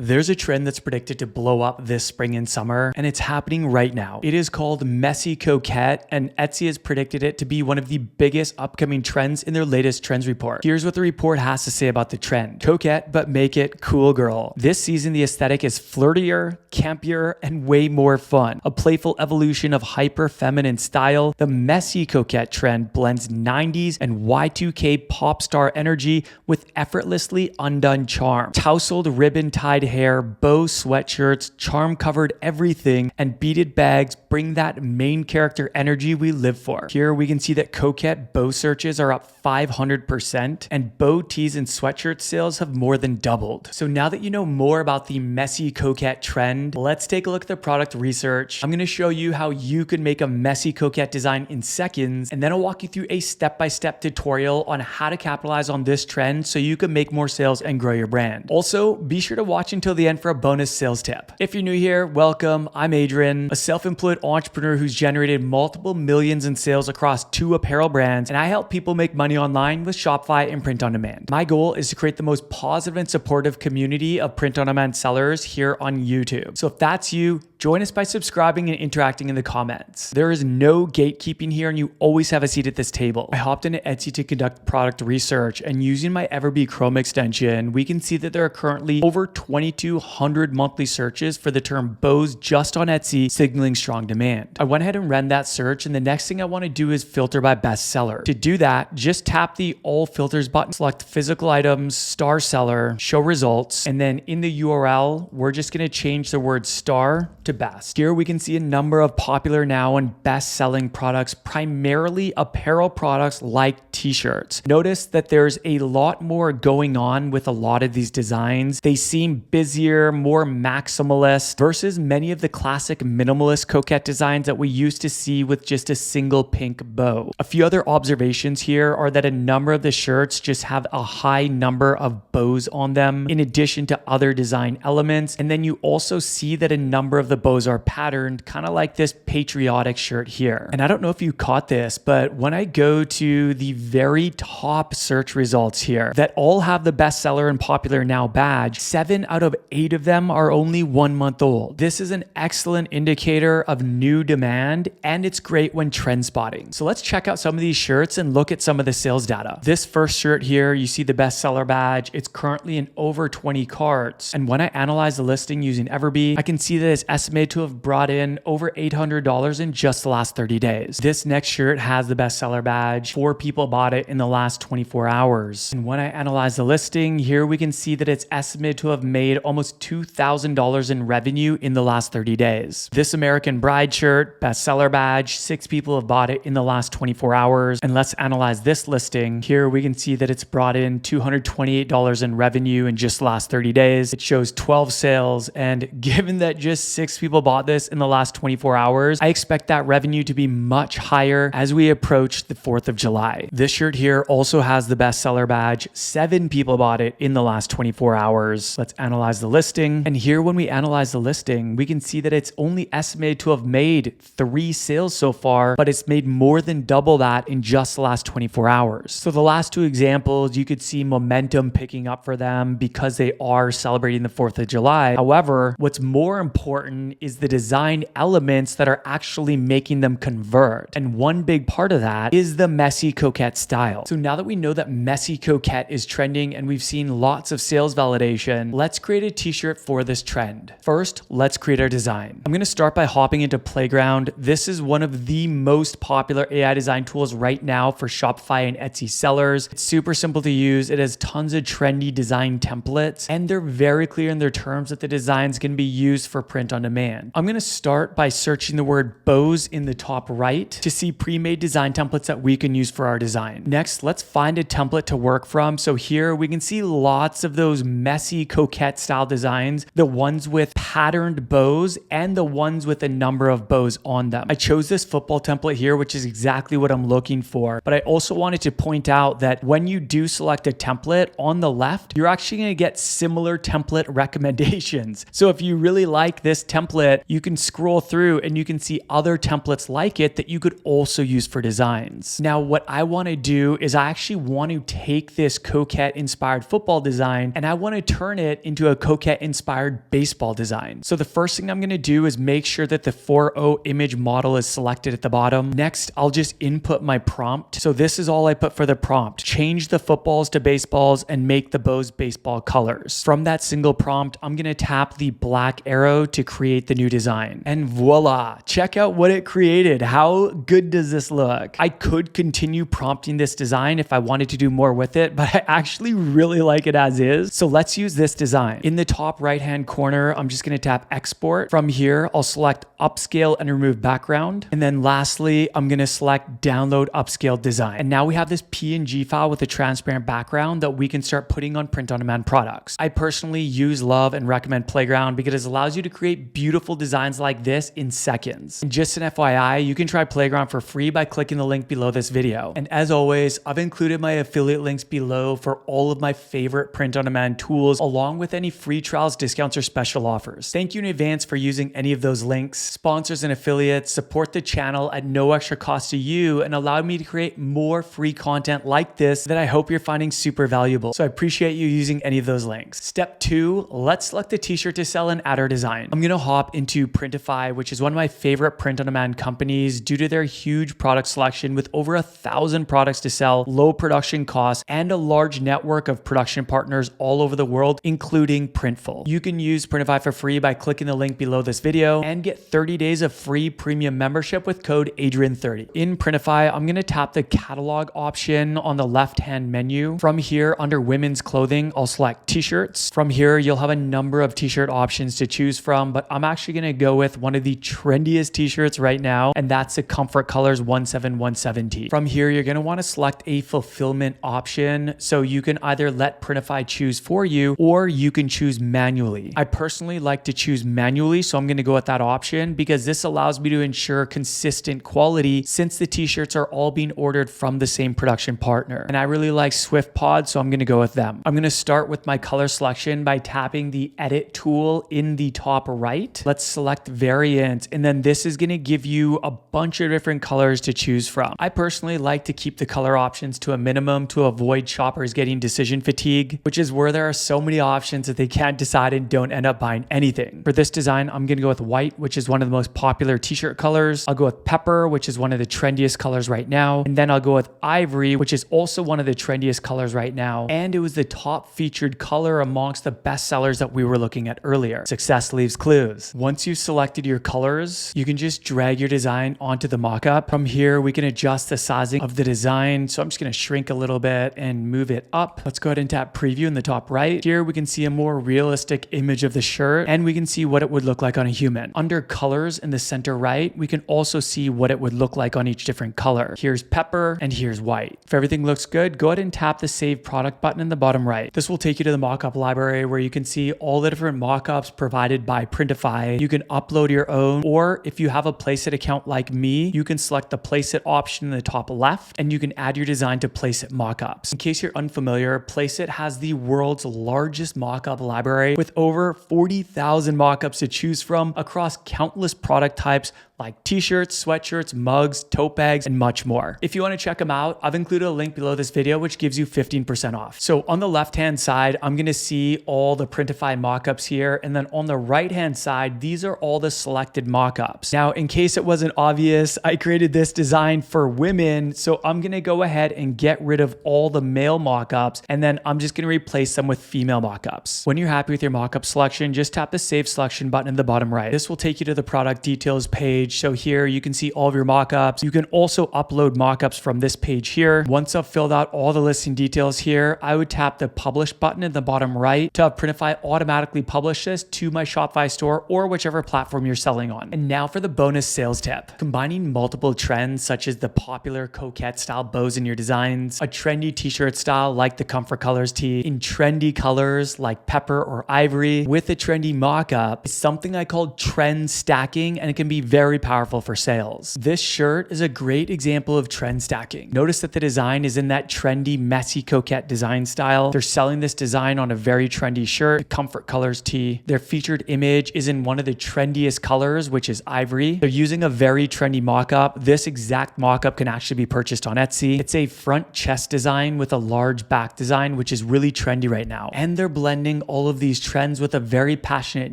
There's a trend that's predicted to blow up this spring and summer, and it's happening right now. It is called messy coquette, and Etsy has predicted it to be one of the biggest upcoming trends in their latest trends report. Here's what the report has to say about the trend. Coquette, but make it cool, girl. This season, the aesthetic is flirtier, campier, and way more fun. A playful evolution of hyper feminine style, the messy coquette trend blends 90s and Y2K pop star energy with effortlessly undone charm. Tousled ribbon-tied hair, bow sweatshirts, charm-covered everything, and beaded bags bring that main character energy we live for. Here we can see that coquette bow searches are up 500%, and bow tees and sweatshirt sales have more than doubled. So now that you know more about the messy coquette trend, let's take a look at the product research. I'm going to show you how you can make a messy coquette design in seconds, and then I'll walk you through a step-by-step tutorial on how to capitalize on this trend so you can make more sales and grow your brand. Also, be sure to watch until the end for a bonus sales tip. If you're new here, welcome. I'm Adrian, a self-employed entrepreneur who's generated multiple millions in sales across 2 apparel brands, and I help people make money online with Shopify and print on demand. My goal is to create the most positive and supportive community of print on demand sellers here on YouTube. So if that's you, join us by subscribing and interacting in the comments. There is no gatekeeping here, and you always have a seat at this table. I hopped into Etsy to conduct product research, and using my Everbee Chrome extension, we can see that there are currently over 2,200 monthly searches for the term bows just on Etsy, signaling strong demand. I went ahead and ran that search, and the next thing I want to do is filter by bestseller. To do that, just tap the All Filters button, select physical items, star seller, show results, and then in the URL, we're just going to change the word star to best. Here we can see a number of popular now and best-selling products, primarily apparel products like t-shirts. Notice that there's a lot more going on with a lot of these designs. They seem busier, more maximalist versus many of the classic minimalist coquette designs that we used to see with just a single pink bow. A few other observations here are that a number of the shirts just have a high number of bows on them in addition to other design elements. And then you also see that a number of the bows are patterned, kind of like this patriotic shirt here. And I don't know if you caught this, but when I go to the very top search results here that all have the bestseller and popular now badge, 7 out of 8 of them are only 1 month old. This is an excellent indicator of new demand, and it's great when trend spotting. So let's check out some of these shirts and look at some of the sales data. This first shirt here, you see the bestseller badge. It's currently in over 20 carts. And when I analyze the listing using Everbee, I can see that it's estimated to have brought in over $800 in just the last 30 days. This next shirt has the bestseller badge. 4 people bought it in the last 24 hours. And when I analyze the listing, here we can see that it's estimated to have made almost $2,000 in revenue in the last 30 days. This American Bride shirt, bestseller badge, 6 people have bought it in the last 24 hours. And let's analyze this listing. Here we can see that it's brought in $228 in revenue in just the last 30 days. It shows 12 sales, and given that just 6 people bought this in the last 24 hours, I expect that revenue to be much higher as we approach the 4th of July. This shirt here also has the bestseller badge. 7 people bought it in the last 24 hours. Let's analyze the listing. And here when we analyze the listing, we can see that it's only estimated to have made 3 sales so far, but it's made more than double that in just the last 24 hours. So the last 2 examples, you could see momentum picking up for them because they are celebrating the 4th of July. However, what's more important is the design elements that are actually making them convert. And one big part of that is the messy coquette style. So now that we know that messy coquette is trending and we've seen lots of sales validation, let's create a t-shirt for this trend. First, let's create our design. I'm going to start by hopping into Playground. This is one of the most popular AI design tools right now for Shopify and Etsy sellers. It's super simple to use. It has tons of trendy design templates, and they're very clear in their terms that the designs can be used for print on demand. I'm going to start by searching the word bows in the top right to see pre-made design templates that we can use for our design. Next, let's find a template to work from. So here we can see lots of those messy coquette style designs, the ones with patterned bows and the ones with a number of bows on them. I chose this football template here, which is exactly what I'm looking for. But I also wanted to point out that when you do select a template on the left, you're actually going to get similar template recommendations. So if you really like this template, you can scroll through and you can see other templates like it that you could also use for designs. Now, what I want to do is I actually want to take this coquette inspired football design and I want to turn it into a coquette inspired baseball design. So the first thing I'm going to do is make sure that the 4.0 image model is selected at the bottom. Next, I'll just input my prompt. So this is all I put for the prompt. Change the footballs to baseballs and make the bows baseball colors. From that single prompt, I'm going to tap the black arrow to create the new design. And voila, check out what it created. How good does this look? I could continue prompting this design if I wanted to do more with it, but I actually really like it as is. So let's use this design. In the top right-hand corner, I'm just going to tap export. From here, I'll select upscale and remove background. And then lastly, I'm going to select download upscaled design. And now we have this PNG file with a transparent background that we can start putting on print-on-demand products. I personally use, love, and recommend Playground because it allows you to create beautiful designs like this in seconds. And just an FYI, you can try Playground for free by clicking the link below this video. And as always, I've included my affiliate links below for all of my favorite print-on-demand tools, along with any free trials, discounts, or special offers. Thank you in advance for using any of those links. Sponsors and affiliates support the channel at no extra cost to you and allow me to create more free content like this that I hope you're finding super valuable. So I appreciate you using any of those links. Step 2, let's select a t-shirt to sell and add our design. I'm going to hop into Printify, which is one of my favorite print-on-demand companies due to their huge product selection with over 1,000 products to sell, low production costs, and a large network of production partners all over the world, including Printful. You can use Printify for free by clicking the link below this video and get 30 days of free premium membership with code Adrian30. In Printify, I'm going to tap the catalog option on the left-hand menu. From here, under women's clothing, I'll select t-shirts. From here, you'll have a number of t-shirt options to choose from, but I'm actually going to go with one of the trendiest t-shirts right now, and that's the Comfort Colors 17170. From here, you're going to want to select a fulfillment option, so you can either let Printify choose for you, or you can choose manually. I personally like to choose manually, so I'm going to go with that option because this allows me to ensure consistent quality since the t-shirts are all being ordered from the same production partner. And I really like SwiftPod, so I'm going to go with them. I'm going to start with my color selection by tapping the edit tool in the top right. Let's select variant, and then this is going to give you a bunch of different colors to choose from. I personally like to keep the color options to a minimum to avoid shoppers getting decision fatigue, which is where there are so many options that they can't decide and don't end up buying anything. For this design, I'm going to go with white, which is one of the most popular t-shirt colors. I'll go with pepper, which is one of the trendiest colors right now. And then I'll go with ivory, which is also one of the trendiest colors right now. And it was the top featured color amongst the best sellers that we were looking at earlier. Success leaves clues. Once you've selected your colors, you can just drag your design onto the mockup. From here, we can adjust the sizing of the design. So I'm just going to shrink a little bit and move it up. Let's go ahead and tap preview in the top right. Here we can see a more realistic image of the shirt, and we can see what it would look like on a human. Under colors in the center right, we can also see what it would look like on each different color. Here's pepper and here's white. If everything looks good, go ahead and tap the save product button in the bottom right. This will take you to the mockup library where you can see all the different mockups provided by Printify. You can upload your own, or if you have a Placeit account like me, you can select the Placeit option in the top left and you can add your design to Placeit mockups. In case you're unfamiliar, Placeit has the world's largest mockup library with over 40,000 mockups to choose from across countless product types like t-shirts, sweatshirts, mugs, tote bags, and much more. If you want to check them out, I've included a link below this video, which gives you 15% off. So on the left-hand side, I'm going to see all the Printify mockups here. And then on the right-hand side, these are all the selected mockups. Now, in case it wasn't obvious, I created this design for women. So I'm going to go ahead and get rid of all the male mockups. And then I'm just going to replace them with female mockups. When you're happy with your mockup selection, just tap the save selection button in the bottom right. This will take you to the product details page. page. So here you can see all of your mockups. You can also upload mockups from this page here. Once I've filled out all the listing details here, I would tap the publish button in the bottom right to have Printify automatically publish this to my Shopify store or whichever platform you're selling on. And now for the bonus sales tip. Combining multiple trends such as the popular coquette style bows in your designs, a trendy t-shirt style like the Comfort Colors tee, in trendy colors like pepper or ivory with a trendy mockup is something I call trend stacking, and it can be very powerful for sales. This shirt is a great example of trend stacking. Notice that the design is in that trendy, messy coquette design style. They're selling this design on a very trendy shirt, Comfort Colors tee. Their featured image is in one of the trendiest colors, which is ivory. They're using a very trendy mockup. This exact mockup can actually be purchased on Etsy. It's a front chest design with a large back design, which is really trendy right now. And they're blending all of these trends with a very passionate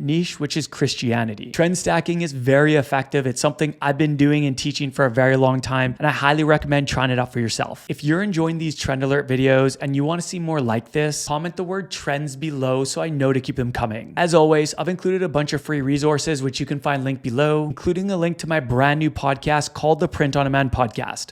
niche, which is Christianity. Trend stacking is very effective. It's something I've been doing and teaching for a very long time, and I highly recommend trying it out for yourself. If you're enjoying these trend alert videos and you want to see more like this, comment the word trends below so I know to keep them coming. As always, I've included a bunch of free resources, which you can find linked below, including a link to my brand new podcast called the Print on Demand Podcast.